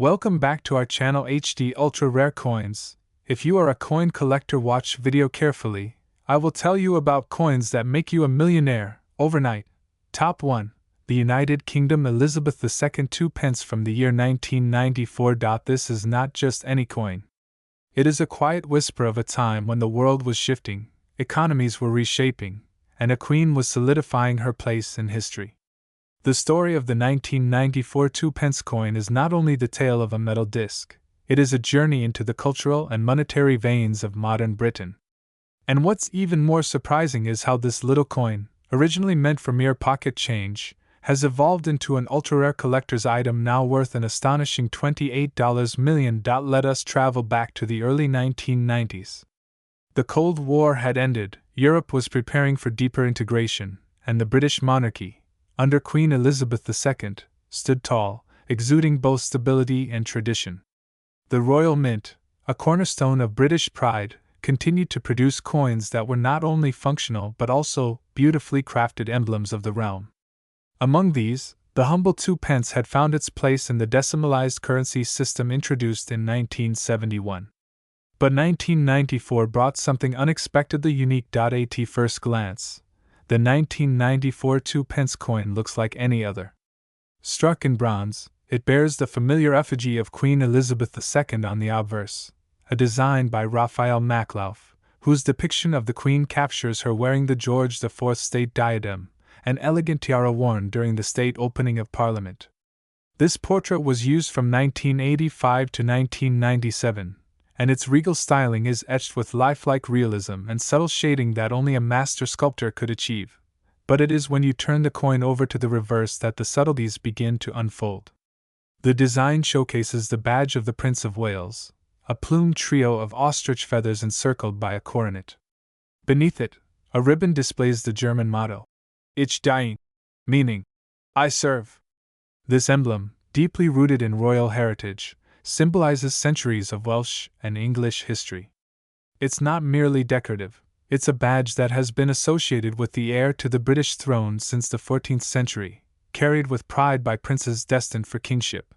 Welcome back to our channel HD Ultra Rare Coins. If you are a coin collector, watch video carefully. I will tell you about coins that make you a millionaire overnight. Top 1. The United Kingdom Elizabeth II 2 pence from the year 1994. This is not just any coin. It is a quiet whisper of a time when the world was shifting, economies were reshaping, and a queen was solidifying her place in history. The story of the 1994 2-pence coin is not only the tale of a metal disc, it is a journey into the cultural and monetary veins of modern Britain. And what's even more surprising is how this little coin, originally meant for mere pocket change, has evolved into an ultra-rare collector's item now worth an astonishing $28 million. Let us travel back to the early 1990s. The Cold War had ended, Europe was preparing for deeper integration, and the British monarchy, under Queen Elizabeth II, stood tall, exuding both stability and tradition. The Royal Mint, a cornerstone of British pride, continued to produce coins that were not only functional but also beautifully crafted emblems of the realm. Among these, the humble 2 pence had found its place in the decimalized currency system introduced in 1971. But 1994 brought something unexpectedly unique. At first glance, the 1994 2-pence coin looks like any other. Struck in bronze, it bears the familiar effigy of Queen Elizabeth II on the obverse, a design by Raphael Maklauf, whose depiction of the Queen captures her wearing the George IV state diadem, an elegant tiara worn during the state opening of Parliament. This portrait was used from 1985 to 1997. And its regal styling is etched with lifelike realism and subtle shading that only a master sculptor could achieve. But it is when you turn the coin over to the reverse that the subtleties begin to unfold. The design showcases the badge of the Prince of Wales, a plumed trio of ostrich feathers encircled by a coronet. Beneath it, a ribbon displays the German motto, Ich diene, meaning, I serve. This emblem, deeply rooted in royal heritage, symbolizes centuries of Welsh and English history. It's not merely decorative, it's a badge that has been associated with the heir to the British throne since the 14th century, carried with pride by princes destined for kingship.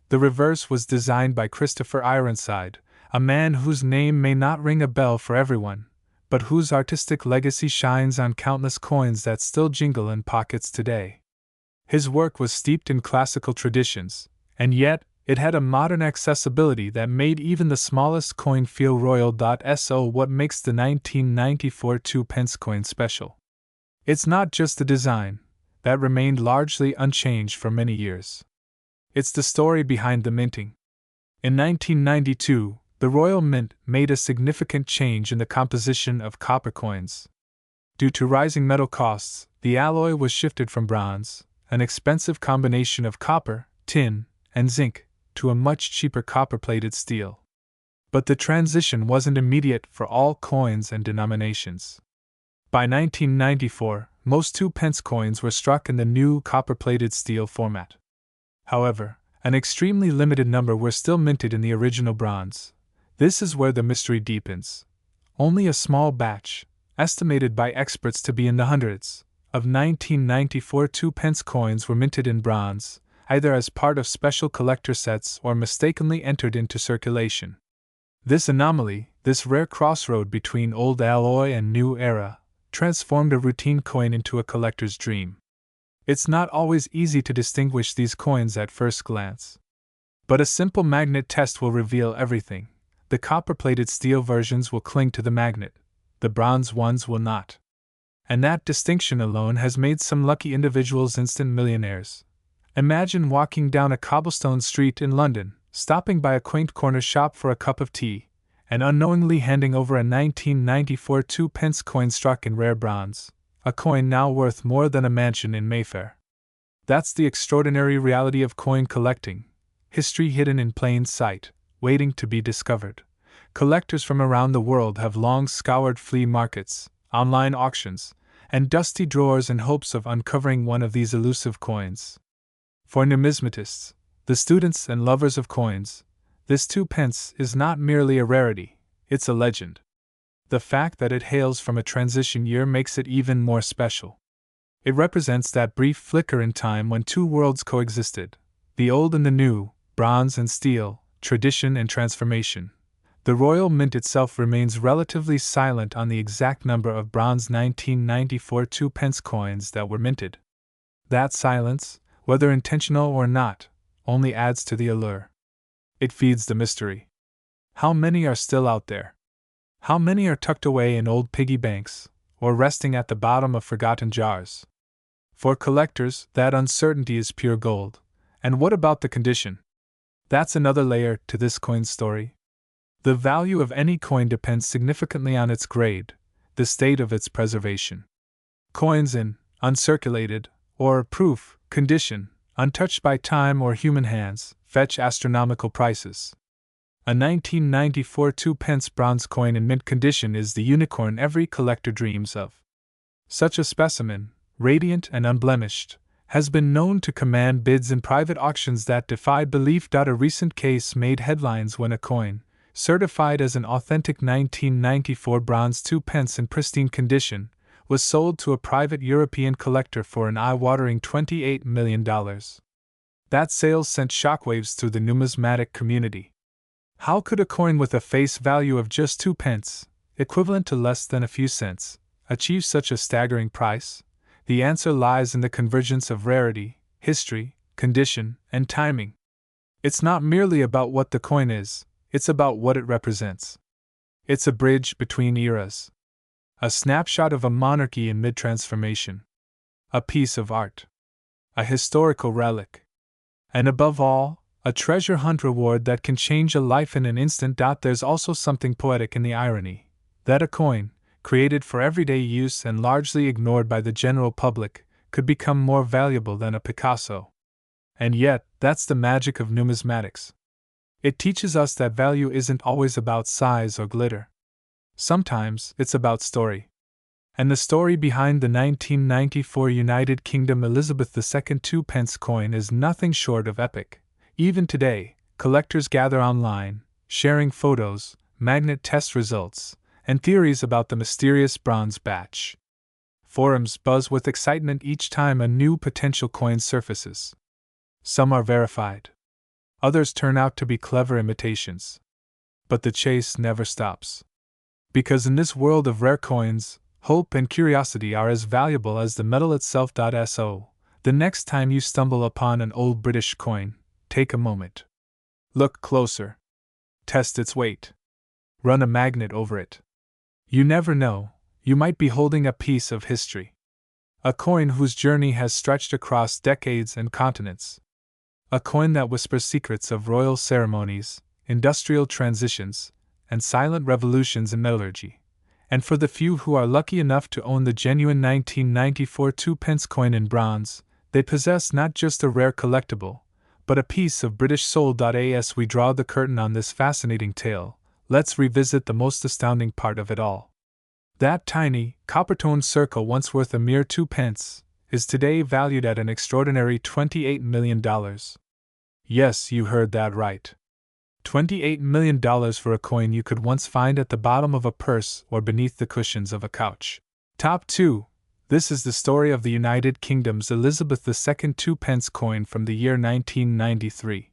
The reverse was designed by Christopher Ironside, a man whose name may not ring a bell for everyone, but whose artistic legacy shines on countless coins that still jingle in pockets today. His work was steeped in classical traditions, and yet, it had a modern accessibility that made even the smallest coin feel royal. So what makes the 1994 2-pence coin special? It's not just the design, that remained largely unchanged for many years. It's the story behind the minting. In 1992, the Royal Mint made a significant change in the composition of copper coins. Due to rising metal costs, the alloy was shifted from bronze, an expensive combination of copper, tin, and zinc, to a much cheaper copper-plated steel. But the transition wasn't immediate for all coins and denominations. By 1994, most 2-pence coins were struck in the new copper-plated steel format. However, an extremely limited number were still minted in the original bronze. This is where the mystery deepens. Only a small batch, estimated by experts to be in the hundreds, of 1994 2-pence coins were minted in bronze, either as part of special collector sets or mistakenly entered into circulation. This anomaly, this rare crossroad between old alloy and new era, transformed a routine coin into a collector's dream. It's not always easy to distinguish these coins at first glance. But a simple magnet test will reveal everything. The copper-plated steel versions will cling to the magnet, the bronze ones will not. And that distinction alone has made some lucky individuals instant millionaires. Imagine walking down a cobblestone street in London, stopping by a quaint corner shop for a cup of tea, and unknowingly handing over a 1994 2-pence coin struck in rare bronze, a coin now worth more than a mansion in Mayfair. That's the extraordinary reality of coin collecting, history hidden in plain sight, waiting to be discovered. Collectors from around the world have long scoured flea markets, online auctions, and dusty drawers in hopes of uncovering one of these elusive coins. For numismatists, the students and lovers of coins, this 2-pence is not merely a rarity, it's a legend. The fact that it hails from a transition year makes it even more special. It represents that brief flicker in time when two worlds coexisted, the old and the new, bronze and steel, tradition and transformation. The Royal Mint itself remains relatively silent on the exact number of bronze 1994 2-pence coins that were minted. That silence, whether intentional or not, only adds to the allure. It feeds the mystery. How many are still out there? How many are tucked away in old piggy banks, or resting at the bottom of forgotten jars? For collectors, that uncertainty is pure gold. And what about the condition? That's another layer to this coin's story. The value of any coin depends significantly on its grade, the state of its preservation. Coins in uncirculated, or proof, condition, untouched by time or human hands, fetch astronomical prices. A 1994 2-pence bronze coin in mint condition is the unicorn every collector dreams of. Such a specimen, radiant and unblemished, has been known to command bids in private auctions that defied belief. A recent case made headlines when a coin, certified as an authentic 1994 bronze 2-pence in pristine condition, was sold to a private European collector for an eye-watering $28 million. That sale sent shockwaves through the numismatic community. How could a coin with a face value of just 2 pence, equivalent to less than a few cents, achieve such a staggering price? The answer lies in the convergence of rarity, history, condition, and timing. It's not merely about what the coin is, it's about what it represents. It's a bridge between eras. A snapshot of a monarchy in mid-transformation. A piece of art. A historical relic. And above all, a treasure hunt reward that can change a life in an instant. There's also something poetic in the irony that a coin, created for everyday use and largely ignored by the general public, could become more valuable than a Picasso. And yet, that's the magic of numismatics. It teaches us that value isn't always about size or glitter. Sometimes it's about story. And the story behind the 1994 United Kingdom Elizabeth II 2-pence coin is nothing short of epic. Even today, collectors gather online, sharing photos, magnet test results, and theories about the mysterious bronze batch. Forums buzz with excitement each time a new potential coin surfaces. Some are verified. Others turn out to be clever imitations. But the chase never stops. Because in this world of rare coins, hope and curiosity are as valuable as the metal itself. So, the next time you stumble upon an old British coin, take a moment. Look closer. Test its weight. Run a magnet over it. You never know, you might be holding a piece of history. A coin whose journey has stretched across decades and continents. A coin that whispers secrets of royal ceremonies, industrial transitions, and silent revolutions in metallurgy. And for the few who are lucky enough to own the genuine 1994 2-pence coin in bronze, they possess not just a rare collectible, but a piece of British soul. As we draw the curtain on this fascinating tale, let's revisit the most astounding part of it all. That tiny, copper-toned circle, once worth a mere 2 pence, is today valued at an extraordinary $28 million. Yes, you heard that right. $28 million for a coin you could once find at the bottom of a purse or beneath the cushions of a couch. Top 2. This is the story of the United Kingdom's Elizabeth II 2-pence coin from the year 1993.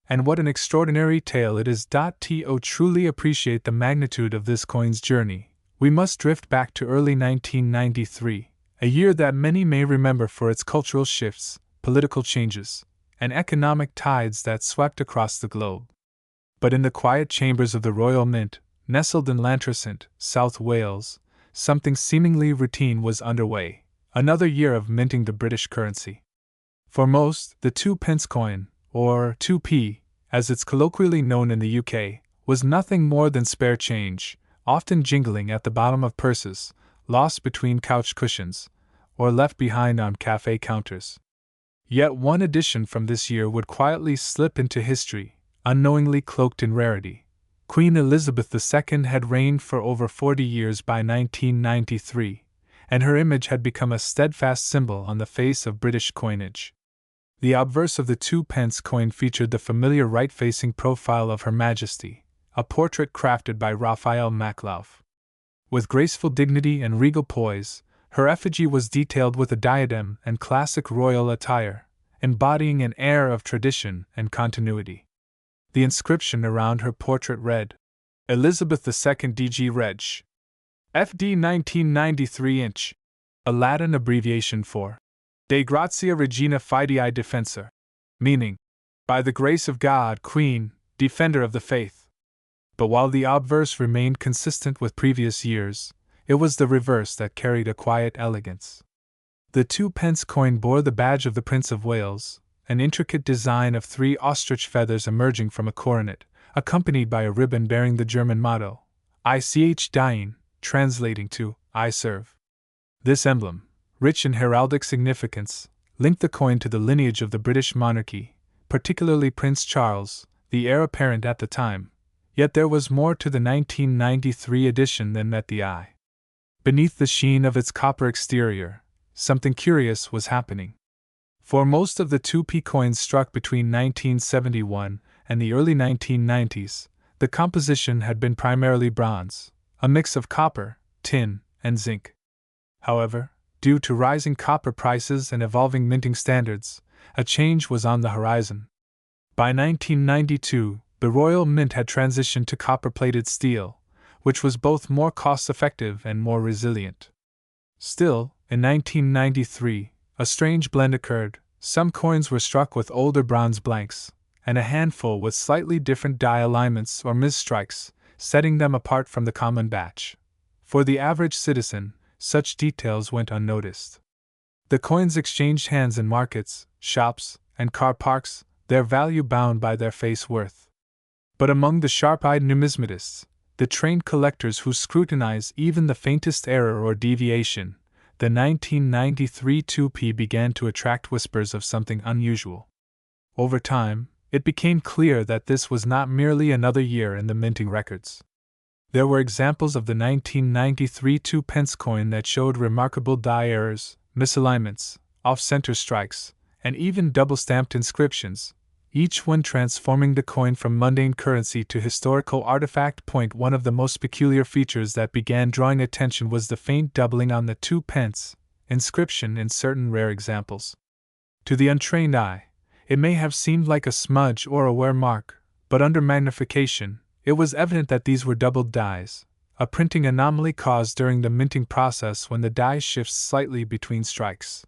And what an extraordinary tale it is. To truly appreciate the magnitude of this coin's journey, we must drift back to early 1993, a year that many may remember for its cultural shifts, political changes, and economic tides that swept across the globe. But in the quiet chambers of the Royal Mint, nestled in Llantrisant, South Wales, something seemingly routine was underway, another year of minting the British currency. For most, the 2-pence coin, or 2p, as it's colloquially known in the UK, was nothing more than spare change, often jingling at the bottom of purses, lost between couch cushions, or left behind on cafe counters. Yet one edition from this year would quietly slip into history, unknowingly cloaked in rarity. Queen Elizabeth II had reigned for over 40 years by 1993, and her image had become a steadfast symbol on the face of British coinage. The obverse of the 2-pence coin featured the familiar right-facing profile of Her Majesty, a portrait crafted by Raphael Maclauff. With graceful dignity and regal poise, her effigy was detailed with a diadem and classic royal attire, embodying an air of tradition and continuity. The inscription around her portrait read, Elizabeth II DG Reg. FD 1993 inch, a Latin abbreviation for De Gratia Regina Fidei Defensor, meaning, by the grace of God, Queen, Defender of the Faith. But while the obverse remained consistent with previous years, it was the reverse that carried a quiet elegance. The 2p coin bore the badge of the Prince of Wales, an intricate design of 3 ostrich feathers emerging from a coronet, accompanied by a ribbon bearing the German motto, Ich Dien, translating to, I serve. This emblem, rich in heraldic significance, linked the coin to the lineage of the British monarchy, particularly Prince Charles, the heir apparent at the time, yet there was more to the 1993 edition than met the eye. Beneath the sheen of its copper exterior, something curious was happening. For most of the 2p coins struck between 1971 and the early 1990s, the composition had been primarily bronze, a mix of copper, tin, and zinc. However, due to rising copper prices and evolving minting standards, a change was on the horizon. By 1992, the Royal Mint had transitioned to copper-plated steel, which was both more cost-effective and more resilient. Still, in 1993, a strange blend occurred. Some coins were struck with older bronze blanks, and a handful with slightly different die alignments or misstrikes, setting them apart from the common batch. For the average citizen, such details went unnoticed. The coins exchanged hands in markets, shops, and car parks, their value bound by their face worth. But among the sharp-eyed numismatists, the trained collectors who scrutinize even the faintest error or deviation, the 1993 2p began to attract whispers of something unusual. Over time, it became clear that this was not merely another year in the minting records. There were examples of the 1993 2p coin that showed remarkable die errors, misalignments, off-center strikes, and even double-stamped inscriptions, each one transforming the coin from mundane currency to historical artifact. One of the most peculiar features that began drawing attention was the faint doubling on the 2p inscription in certain rare examples. To the untrained eye, it may have seemed like a smudge or a wear mark, but under magnification, it was evident that these were doubled dies, a printing anomaly caused during the minting process when the die shifts slightly between strikes.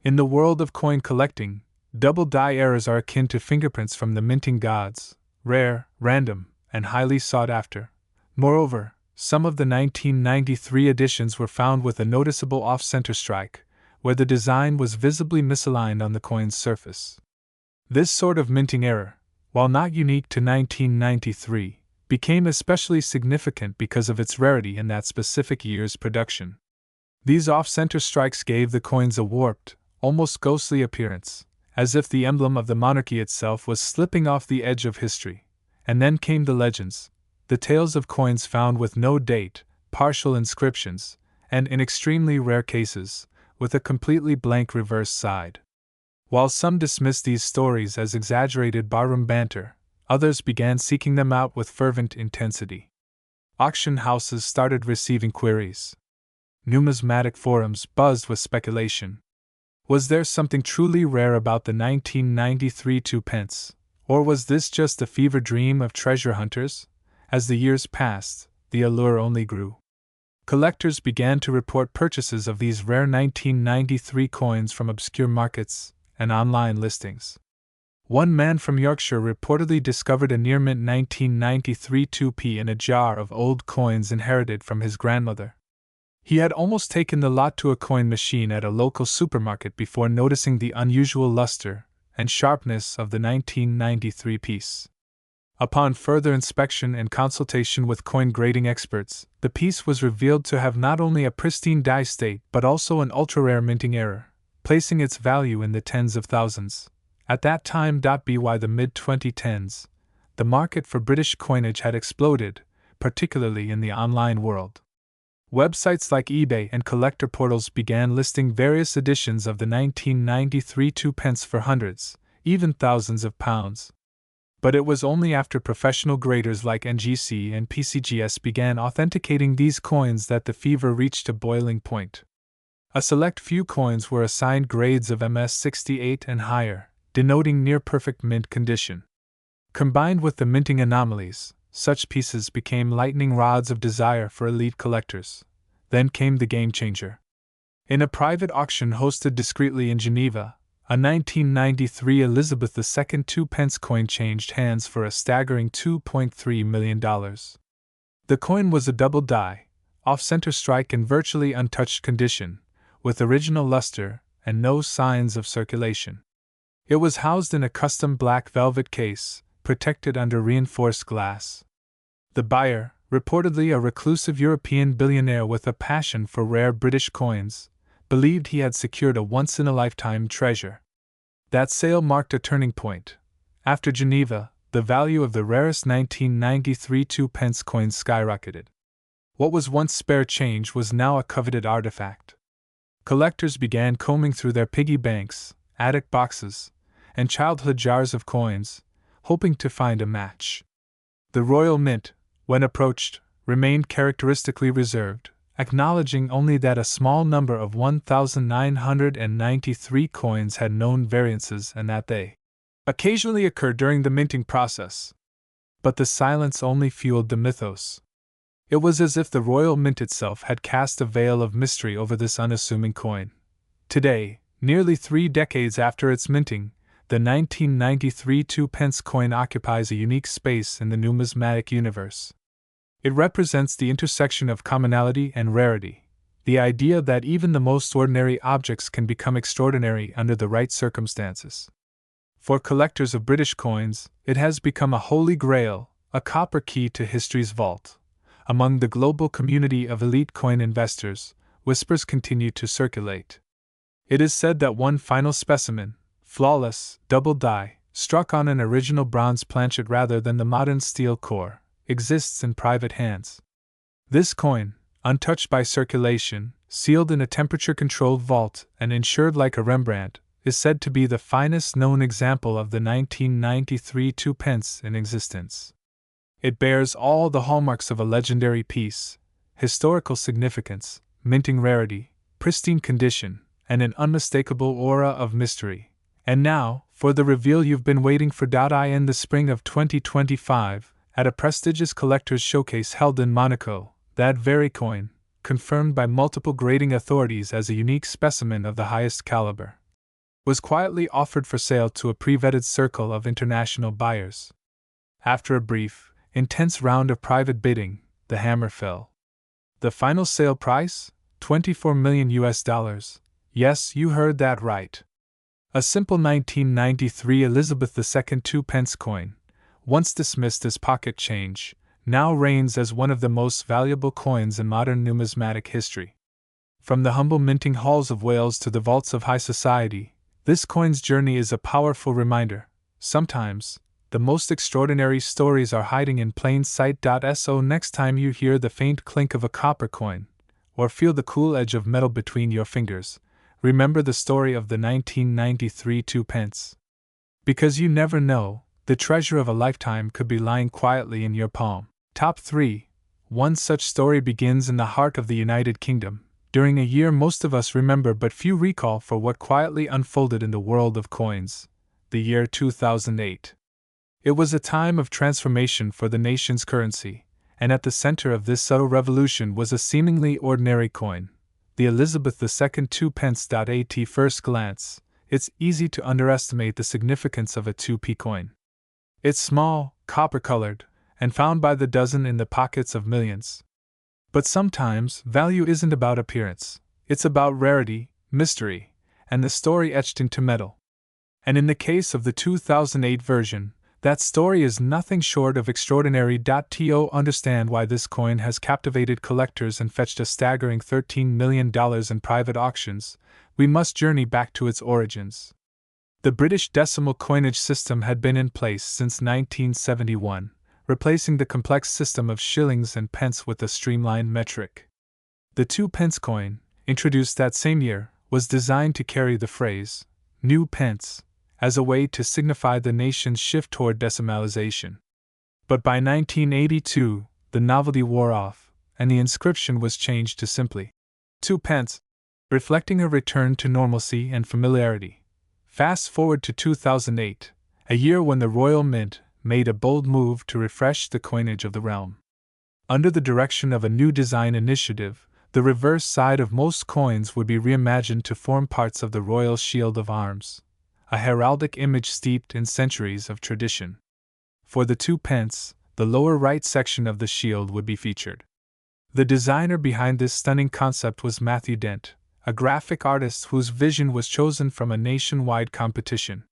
In the world of coin collecting, double die errors are akin to fingerprints from the minting gods, rare, random, and highly sought after. Moreover, some of the 1993 editions were found with a noticeable off-center strike, where the design was visibly misaligned on the coin's surface. This sort of minting error, while not unique to 1993, became especially significant because of its rarity in that specific year's production. These off-center strikes gave the coins a warped, almost ghostly appearance, as if the emblem of the monarchy itself was slipping off the edge of history. And then came the legends, the tales of coins found with no date, partial inscriptions, and in extremely rare cases, with a completely blank reverse side. While some dismissed these stories as exaggerated barroom banter, others began seeking them out with fervent intensity. Auction houses started receiving queries. Numismatic forums buzzed with speculation. Was there something truly rare about the 1993 2p, or was this just a fever dream of treasure hunters? As the years passed, the allure only grew. Collectors began to report purchases of these rare 1993 coins from obscure markets and online listings. One man from Yorkshire reportedly discovered a near-mint 1993 2p in a jar of old coins inherited from his grandmother. He had almost taken the lot to a coin machine at a local supermarket before noticing the unusual luster and sharpness of the 1993 piece. Upon further inspection and consultation with coin grading experts, the piece was revealed to have not only a pristine die state but also an ultra-rare minting error, placing its value in the tens of thousands. At that time, by the mid-2010s, the market for British coinage had exploded, particularly in the online world. Websites like eBay and collector portals began listing various editions of the 1993 2p for hundreds, even thousands of pounds. But it was only after professional graders like NGC and PCGS began authenticating these coins that the fever reached a boiling point. A select few coins were assigned grades of MS68 and higher, denoting near-perfect mint condition. Combined with the minting anomalies, such pieces became lightning rods of desire for elite collectors. Then came the game changer. In a private auction hosted discreetly in Geneva, a 1993 Elizabeth II 2-pence coin changed hands for a staggering $2.3 million. The coin was a double die, off-center strike in virtually untouched condition, with original luster and no signs of circulation. It was housed in a custom black velvet case, protected under reinforced glass. The buyer, reportedly a reclusive European billionaire with a passion for rare British coins, believed he had secured a once-in-a-lifetime treasure. That sale marked a turning point. After Geneva, the value of the rarest 1993 2-pence coins skyrocketed. What was once spare change was now a coveted artifact. Collectors began combing through their piggy banks, attic boxes, and childhood jars of coins, hoping to find a match. The Royal Mint, when approached, remained characteristically reserved, acknowledging only that a small number of 1,993 coins had known variances and that they occasionally occurred during the minting process. But the silence only fueled the mythos. It was as if the Royal Mint itself had cast a veil of mystery over this unassuming coin. Today, nearly 3 decades after its minting, the 1993 2-pence coin occupies a unique space in the numismatic universe. It represents the intersection of commonality and rarity, the idea that even the most ordinary objects can become extraordinary under the right circumstances. For collectors of British coins, it has become a holy grail, a copper key to history's vault. Among the global community of elite coin investors, whispers continue to circulate. It is said that one final specimen, flawless, double die, struck on an original bronze planchet rather than the modern steel core, exists in private hands. This coin, untouched by circulation, sealed in a temperature-controlled vault, and insured like a Rembrandt, is said to be the finest known example of the 1993 2-pence in existence. It bears all the hallmarks of a legendary piece: historical significance, minting rarity, pristine condition, and an unmistakable aura of mystery. And now, for the reveal you've been waiting for. In the spring of 2025, at a prestigious collector's showcase held in Monaco, that very coin, confirmed by multiple grading authorities as a unique specimen of the highest caliber, was quietly offered for sale to a pre-vetted circle of international buyers. After a brief, intense round of private bidding, the hammer fell. The final sale price? $24 million. Yes, you heard that right. A simple 1993 Elizabeth II 2-pence coin, once dismissed as pocket change, now reigns as one of the most valuable coins in modern numismatic history. From the humble minting halls of Wales to the vaults of high society, this coin's journey is a powerful reminder. Sometimes, the most extraordinary stories are hiding in plain sight. So next time you hear the faint clink of a copper coin, or feel the cool edge of metal between your fingers, remember the story of the 1993 2-pence. Because you never know, the treasure of a lifetime could be lying quietly in your palm. Top 3. One such story begins in the heart of the United Kingdom, during a year most of us remember but few recall for what quietly unfolded in the world of coins: the year 2008. It was a time of transformation for the nation's currency, and at the center of this subtle revolution was a seemingly ordinary coin, the Elizabeth II 2-pence. At first glance, it's easy to underestimate the significance of a 2p coin. It's small, copper-colored, and found by the dozen in the pockets of millions. But sometimes, value isn't about appearance, it's about rarity, mystery, and the story etched into metal. And in the case of the 2008 version, that story is nothing short of extraordinary. To understand why this coin has captivated collectors and fetched a staggering $13 million in private auctions, we must journey back to its origins. The British decimal coinage system had been in place since 1971, replacing the complex system of shillings and pence with a streamlined metric. The 2-pence coin, introduced that same year, was designed to carry the phrase, "new pence," as a way to signify the nation's shift toward decimalization. But by 1982, the novelty wore off, and the inscription was changed to simply 2 pence. reflecting a return to normalcy and familiarity. Fast forward to 2008, a year when the Royal Mint made a bold move to refresh the coinage of the realm. Under the direction of a new design initiative, the reverse side of most coins would be reimagined to form parts of the royal shield of arms, a heraldic image steeped in centuries of tradition. For the 2 pence, the lower right section of the shield would be featured. The designer behind this stunning concept was Matthew Dent, a graphic artist whose vision was chosen from a nationwide competition.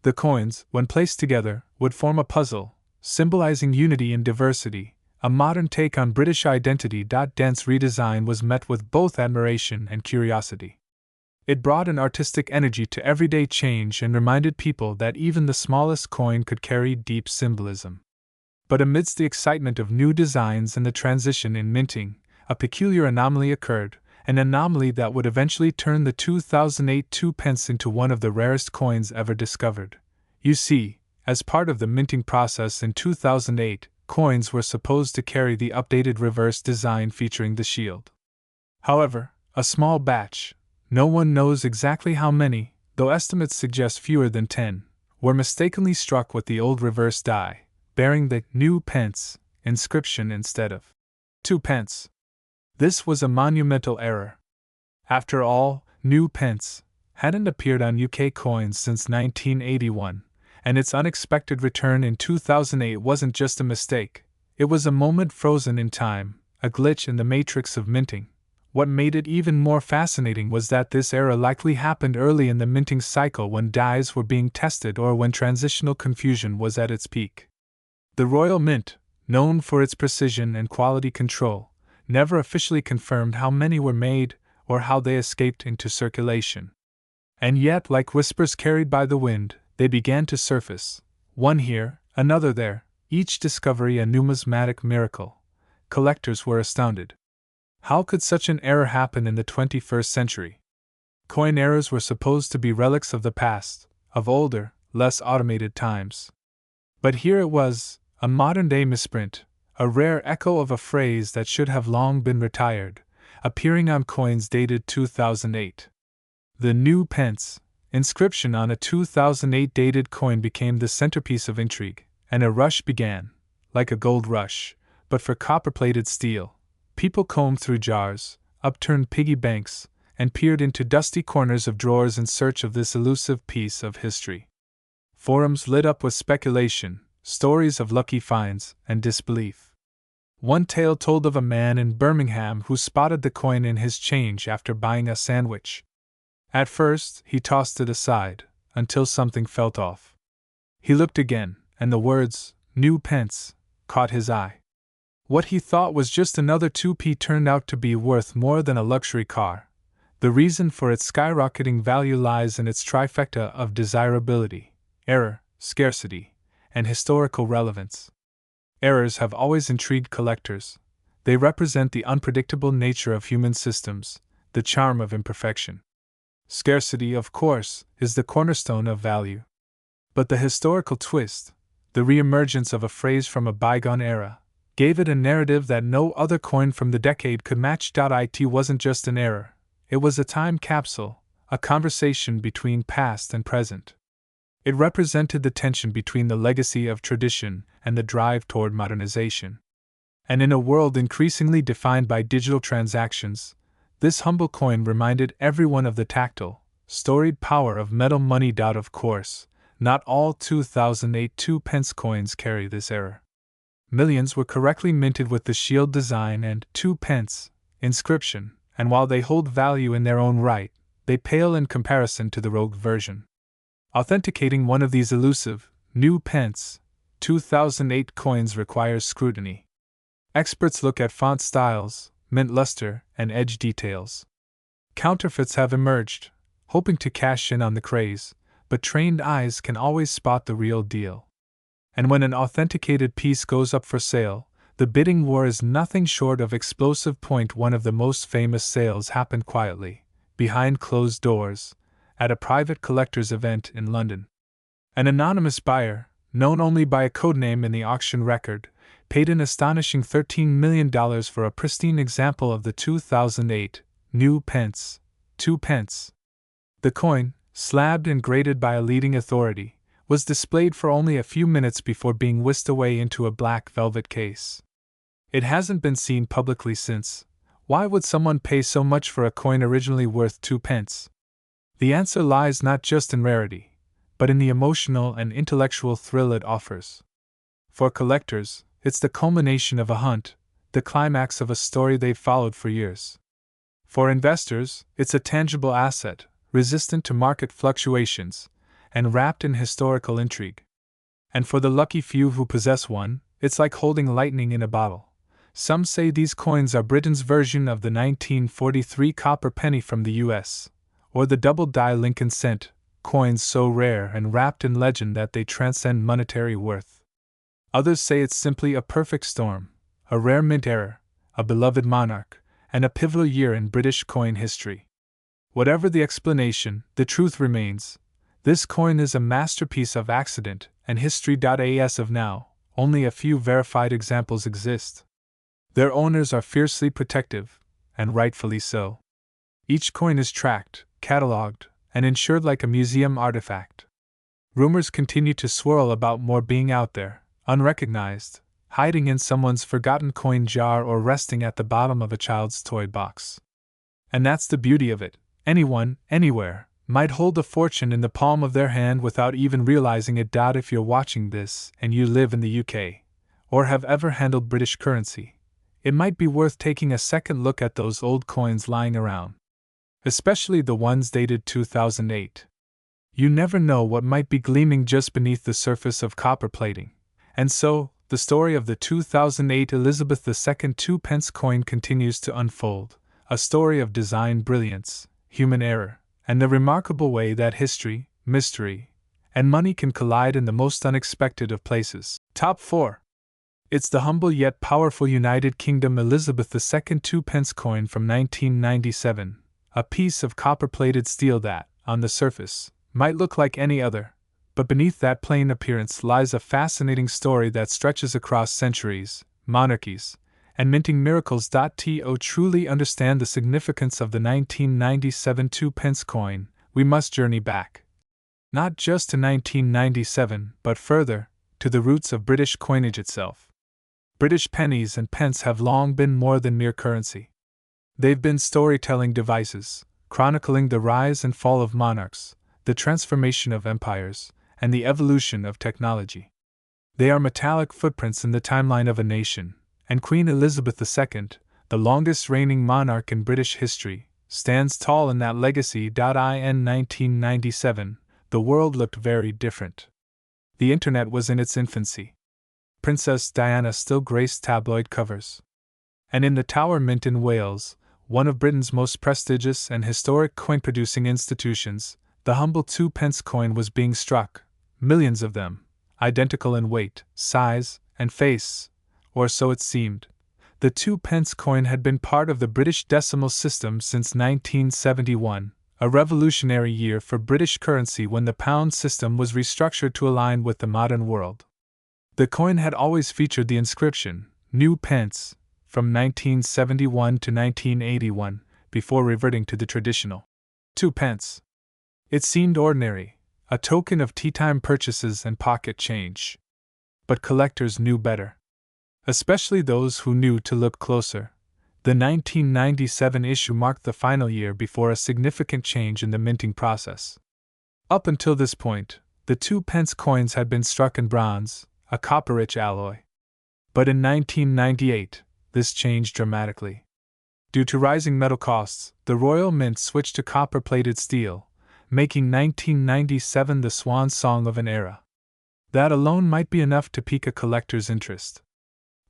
The coins, when placed together, would form a puzzle, symbolizing unity in diversity, a modern take on British identity. Dent's redesign was met with both admiration and curiosity. It brought an artistic energy to everyday change and reminded people that even the smallest coin could carry deep symbolism. But amidst the excitement of new designs and the transition in minting, a peculiar anomaly occurred, an anomaly that would eventually turn the 2008 2 pence into one of the rarest coins ever discovered. You see, as part of the minting process in 2008, coins were supposed to carry the updated reverse design featuring the shield. However, a small batch, no one knows exactly how many, though estimates suggest fewer than 10, were mistakenly struck with the old reverse die, bearing the new pence inscription instead of 2 pence. This was a monumental error. After all, new pence hadn't appeared on UK coins since 1981, and its unexpected return in 2008 wasn't just a mistake, it was a moment frozen in time, a glitch in the matrix of minting. What made it even more fascinating was that this error likely happened early in the minting cycle when dies were being tested or when transitional confusion was at its peak. The Royal Mint, known for its precision and quality control, never officially confirmed how many were made or how they escaped into circulation. And yet, like whispers carried by the wind, they began to surface, one here, another there, each discovery a numismatic miracle. Collectors were astounded. How could such an error happen in the 21st century? Coin errors were supposed to be relics of the past, of older, less automated times. But here it was, a modern-day misprint, a rare echo of a phrase that should have long been retired, appearing on coins dated 2008. The new pence inscription on a 2008 dated coin became the centerpiece of intrigue, and a rush began, like a gold rush, but for copper-plated steel. People combed through jars, upturned piggy banks, and peered into dusty corners of drawers in search of this elusive piece of history. Forums lit up with speculation, stories of lucky finds, and disbelief. One tale told of a man in Birmingham who spotted the coin in his change after buying a sandwich. At first, he tossed it aside, until something felt off. He looked again, and the words, "new pence," caught his eye. What he thought was just another 2p turned out to be worth more than a luxury car. The reason for its skyrocketing value lies in its trifecta of desirability, error, scarcity, and historical relevance. Errors have always intrigued collectors. They represent the unpredictable nature of human systems, the charm of imperfection. Scarcity, of course, is the cornerstone of value. But the historical twist, the reemergence of a phrase from a bygone era, gave it a narrative that no other coin from the decade could match. It wasn't just an error, it was a time capsule, a conversation between past and present. It represented the tension between the legacy of tradition and the drive toward modernization. And in a world increasingly defined by digital transactions, this humble coin reminded everyone of the tactile, storied power of metal money. Of course, not all 2008 2 pence coins carry this error. Millions were correctly minted with the shield design and 2 pence inscription, and while they hold value in their own right, they pale in comparison to the rogue version. Authenticating one of these elusive, new pence 2008 coins requires scrutiny. Experts look at font styles, mint luster, and edge details. Counterfeits have emerged, hoping to cash in on the craze, but trained eyes can always spot the real deal. And when an authenticated piece goes up for sale, the bidding war is nothing short of explosive. One of the most famous sales happened quietly, behind closed doors, at a private collector's event in London. An anonymous buyer, known only by a codename in the auction record, paid an astonishing $13 million for a pristine example of the 2008 new pence 2 pence. The coin, slabbed and graded by a leading authority, was displayed for only a few minutes before being whisked away into a black velvet case. It hasn't been seen publicly since. Why would someone pay so much for a coin originally worth 2 pence? The answer lies not just in rarity, but in the emotional and intellectual thrill it offers. For collectors, it's the culmination of a hunt, the climax of a story they've followed for years. For investors, it's a tangible asset, resistant to market fluctuations, and wrapped in historical intrigue. And for the lucky few who possess one, it's like holding lightning in a bottle. Some say these coins are Britain's version of the 1943 copper penny from the US, or the double-die Lincoln cent, coins so rare and wrapped in legend that they transcend monetary worth. Others say it's simply a perfect storm, a rare mint error, a beloved monarch, and a pivotal year in British coin history. Whatever the explanation, the truth remains. This coin is a masterpiece of accident and history. As of now, only a few verified examples exist. Their owners are fiercely protective, and rightfully so. Each coin is tracked, catalogued, and insured like a museum artifact. Rumors continue to swirl about more being out there, unrecognized, hiding in someone's forgotten coin jar or resting at the bottom of a child's toy box. And that's the beauty of it. Anyone, anywhere, might hold a fortune in the palm of their hand without even realizing it. If you're watching this and you live in the UK, or have ever handled British currency, it might be worth taking a second look at those old coins lying around. Especially the ones dated 2008. You never know what might be gleaming just beneath the surface of copper plating. And so, the story of the 2008 Elizabeth II 2 pence coin continues to unfold, a story of design brilliance, human error, and the remarkable way that history, mystery, and money can collide in the most unexpected of places. Top 4. It's the humble yet powerful United Kingdom Elizabeth II 2 pence coin from 1997, a piece of copper-plated steel that, on the surface, might look like any other, but beneath that plain appearance lies a fascinating story that stretches across centuries, monarchies, and minting miracles. To truly understand the significance of the 1997 2 pence coin, we must journey back. Not just to 1997, but further, to the roots of British coinage itself. British pennies and pence have long been more than mere currency. They've been storytelling devices, chronicling the rise and fall of monarchs, the transformation of empires, and the evolution of technology. They are metallic footprints in the timeline of a nation, and Queen Elizabeth II, the longest reigning monarch in British history, stands tall in that legacy. In 1997, the world looked very different. The internet was in its infancy. Princess Diana still graced tabloid covers. And in the Tower Mint in Wales, one of Britain's most prestigious and historic coin-producing institutions, the humble 2 pence coin was being struck, millions of them, identical in weight, size, and face, or so it seemed. The 2 pence coin had been part of the British decimal system since 1971, a revolutionary year for British currency when the pound system was restructured to align with the modern world. The coin had always featured the inscription, New Pence, from 1971 to 1981, before reverting to the traditional 2 pence. It seemed ordinary, a token of tea-time purchases and pocket change. But collectors knew better. Especially those who knew to look closer. The 1997 issue marked the final year before a significant change in the minting process. Up until this point, the 2 pence coins had been struck in bronze, a copper-rich alloy. But in 1998, this changed dramatically. Due to rising metal costs, the Royal Mint switched to copper-plated steel, making 1997 the swan song of an era. That alone might be enough to pique a collector's interest.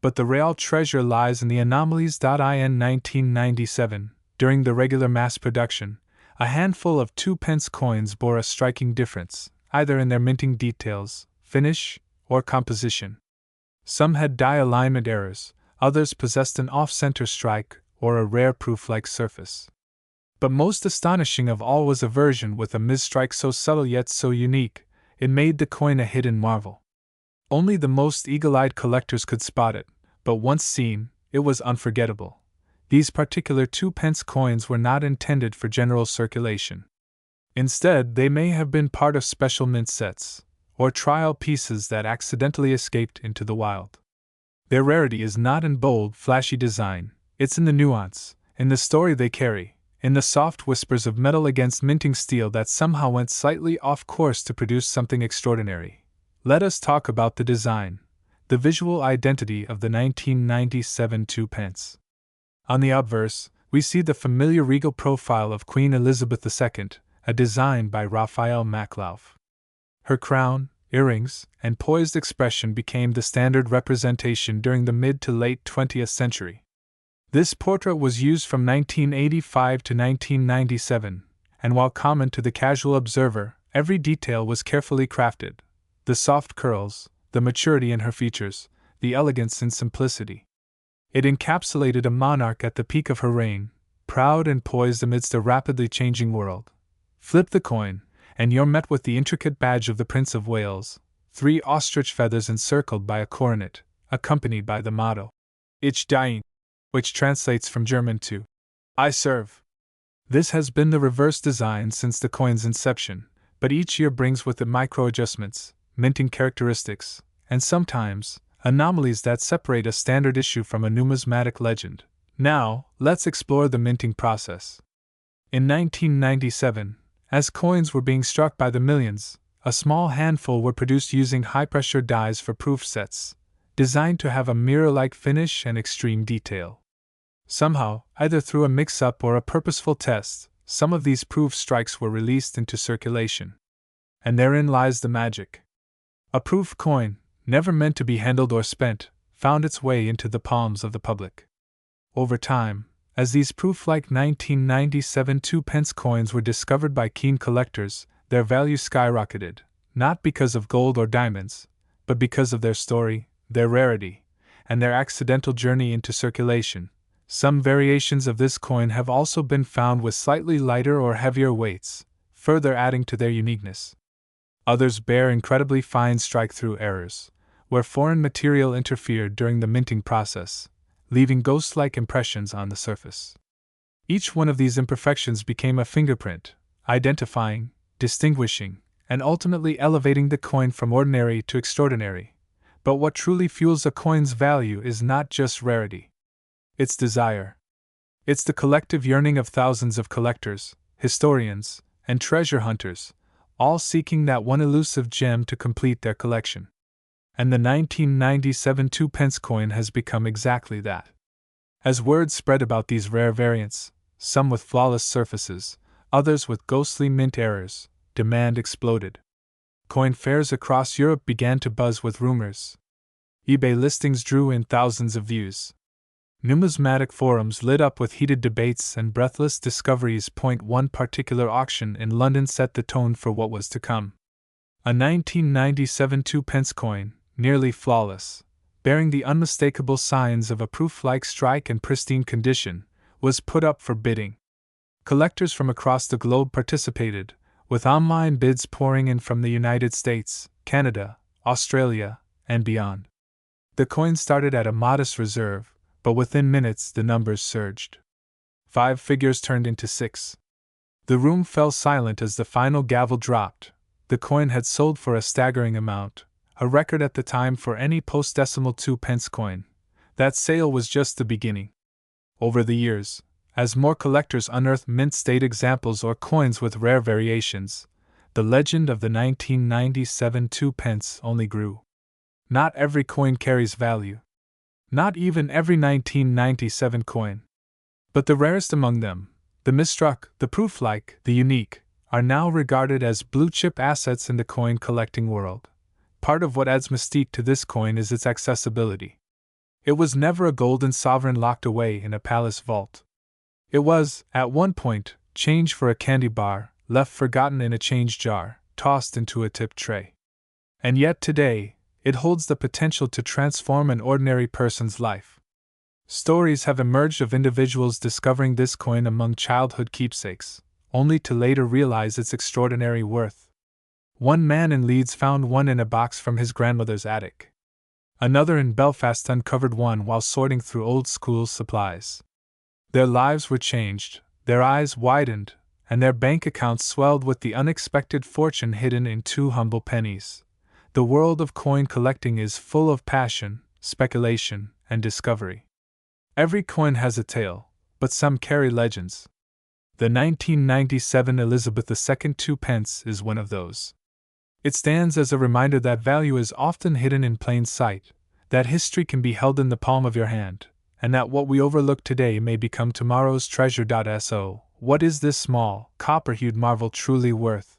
But the real treasure lies in the anomalies. In 1997, during the regular mass production, a handful of 2 pence coins bore a striking difference, either in their minting details, finish, or composition. Some had die alignment errors, others possessed an off-center strike or a rare proof-like surface. But most astonishing of all was a version with a misstrike so subtle yet so unique, it made the coin a hidden marvel. Only the most eagle-eyed collectors could spot it, but once seen, it was unforgettable. these particular 2-pence coins were not intended for general circulation. Instead, they may have been part of special mint sets, or trial pieces that accidentally escaped into the wild. Their rarity is not in bold, flashy design, it's in the nuance, in the story they carry, in the soft whispers of metal against minting steel that somehow went slightly off course to produce something extraordinary. Let us talk about the design, the visual identity of the 1997 2-pence. On the obverse, we see the familiar regal profile of Queen Elizabeth II, a design by Raphael Maklauf. Her crown, earrings, and poised expression became the standard representation during the mid to late 20th century. This portrait was used from 1985 to 1997, and while common to the casual observer, every detail was carefully crafted. The soft curls, the maturity in her features, the elegance and simplicity. It encapsulated a monarch at the peak of her reign, proud and poised amidst a rapidly changing world. Flip the coin, and you're met with the intricate badge of the Prince of Wales, 3 ostrich feathers encircled by a coronet, accompanied by the motto, Ich diene, which translates from German to I serve. This has been the reverse design since the coin's inception, but each year brings with it micro-adjustments, minting characteristics, and sometimes anomalies that separate a standard issue from a numismatic legend. Now, let's explore the minting process. In 1997, as coins were being struck by the millions, a small handful were produced using high-pressure dies for proof sets, designed to have a mirror-like finish and extreme detail. Somehow, either through a mix-up or a purposeful test, some of these proof strikes were released into circulation. And therein lies the magic. A proof coin, never meant to be handled or spent, found its way into the palms of the public. Over time, as these proof-like 1997 2-pence coins were discovered by keen collectors, their value skyrocketed, not because of gold or diamonds, but because of their story, their rarity, and their accidental journey into circulation. Some variations of this coin have also been found with slightly lighter or heavier weights, further adding to their uniqueness. Others bear incredibly fine strike-through errors, where foreign material interfered during the minting process, leaving ghost-like impressions on the surface. Each one of these imperfections became a fingerprint, identifying, distinguishing, and ultimately elevating the coin from ordinary to extraordinary. But what truly fuels a coin's value is not just rarity. It's desire. It's the collective yearning of thousands of collectors, historians, and treasure hunters, all seeking that one elusive gem to complete their collection. And the 1997 2-pence coin has become exactly that. As word spread about these rare variants, some with flawless surfaces, others with ghostly mint errors, demand exploded. Coin fairs across Europe began to buzz with rumors. eBay listings drew in thousands of views. Numismatic forums lit up with heated debates and breathless discoveries. One particular auction in London set the tone for what was to come. A 1997 2-pence coin, nearly flawless, bearing the unmistakable signs of a proof-like strike and pristine condition, was put up for bidding. Collectors from across the globe participated, with online bids pouring in from the United States, Canada, Australia, and beyond. The coin started at a modest reserve, but within minutes the numbers surged. 5 figures turned into 6. The room fell silent as the final gavel dropped. The coin had sold for a staggering amount, a record at the time for any post-decimal 2-pence coin. That sale was just the beginning. Over the years, as more collectors unearthed mint-state examples or coins with rare variations, the legend of the 1997 2-pence only grew. Not every coin carries value. Not even every 1997 coin. But the rarest among them, the misstruck, the proof-like, the unique, are now regarded as blue-chip assets in the coin collecting world. Part of what adds mystique to this coin is its accessibility. It was never a golden sovereign locked away in a palace vault. It was, at one point, change for a candy bar, left forgotten in a change jar, tossed into a tipped tray. And yet today, it holds the potential to transform an ordinary person's life. Stories have emerged of individuals discovering this coin among childhood keepsakes, only to later realize its extraordinary worth. One man in Leeds found one in a box from his grandmother's attic. Another in Belfast uncovered one while sorting through old school supplies. Their lives were changed, their eyes widened, and their bank accounts swelled with the unexpected fortune hidden in 2 humble pennies. The world of coin collecting is full of passion, speculation, and discovery. Every coin has a tale, but some carry legends. The 1997 Elizabeth II 2 pence is one of those. It stands as a reminder that value is often hidden in plain sight, that history can be held in the palm of your hand, and that what we overlook today may become tomorrow's treasure. So, what is this small, copper-hued marvel truly worth?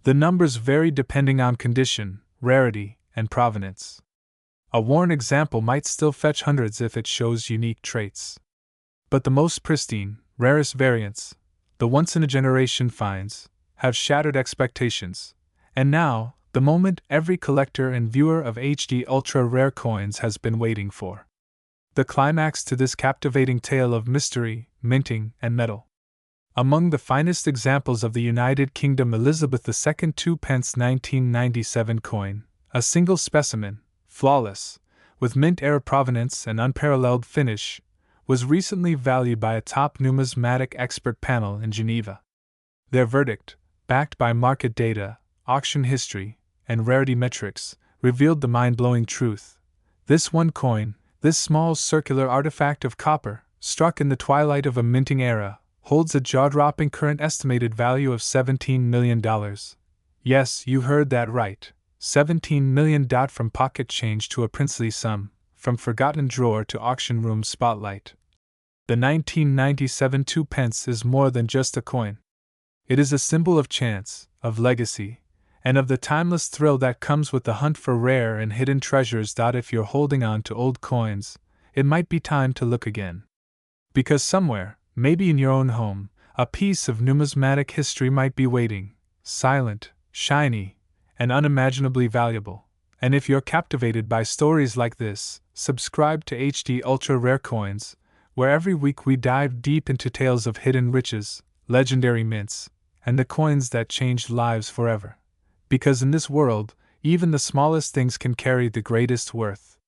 The numbers vary depending on condition, rarity, and provenance. A worn example might still fetch hundreds if it shows unique traits. But the most pristine, rarest variants, the once-in-a-generation finds, have shattered expectations. And now, the moment every collector and viewer of HD ultra-rare coins has been waiting for. The climax to this captivating tale of mystery, minting, and metal. Among the finest examples of the United Kingdom Elizabeth II 2 pence 1997 coin, a single specimen, flawless, with mint-era provenance and unparalleled finish, was recently valued by a top numismatic expert panel in Geneva. Their verdict, backed by market data, auction history, and rarity metrics, revealed the mind-blowing truth. This one coin, this small circular artifact of copper, struck in the twilight of a minting era, holds a jaw-dropping current estimated value of $17 million. Yes, you heard that right. $17 million. From pocket change to a princely sum, from forgotten drawer to auction room spotlight. The 1997 2 pence is more than just a coin. It is a symbol of chance, of legacy, and of the timeless thrill that comes with the hunt for rare and hidden treasures. If you're holding on to old coins, it might be time to look again. Because somewhere, maybe in your own home, a piece of numismatic history might be waiting, silent, shiny, and unimaginably valuable. And if you're captivated by stories like this, subscribe to HD Ultra Rare Coins, where every week we dive deep into tales of hidden riches, legendary mints, and the coins that changed lives forever. Because in this world, even the smallest things can carry the greatest worth.